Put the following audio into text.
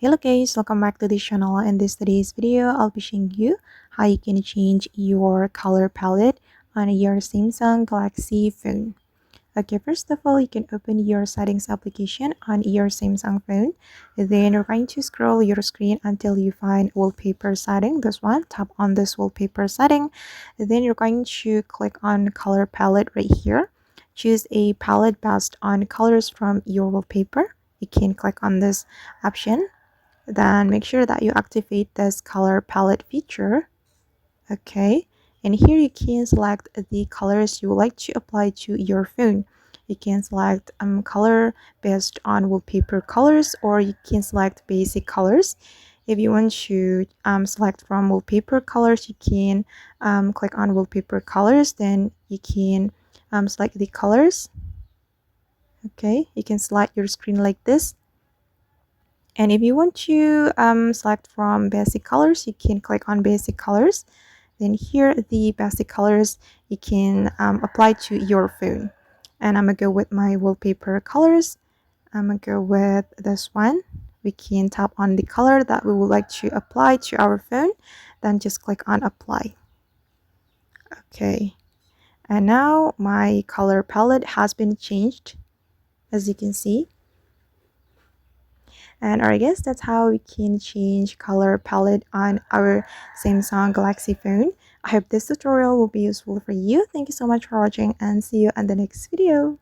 Hello guys, welcome back to this channel. In today's video, I'll be showing you how you can change your color palette on your Samsung Galaxy phone. Okay, first of all, you can open your settings application on your Samsung phone. Then you're going to scroll your screen until you find wallpaper setting. This one, tap on this wallpaper setting. Then you're going to click on color palette right here. Choose a palette based on colors from your wallpaper. You can click on this option. Then make sure that you activate this color palette feature. Okay, and here you can select the colors you would like to apply to your phone. You can select color based on wallpaper colors, or you can select basic colors. If you want to select from wallpaper colors, you can click on wallpaper colors. Then you can select the colors. Okay, you can select your screen like this. And if you want to select from basic colors, you can click on basic colors. Then here the basic colors you can apply to your phone. And I'm gonna go with my wallpaper colors. I'm gonna go with this one. We can tap on the color that we would like to apply to our phone, then just click on apply. Okay, and now my color palette has been changed, as you can see. And I guess that's how we can change color palette on our Samsung Galaxy phone. I hope this tutorial will be useful for you. Thank you so much for watching and see you in the next video.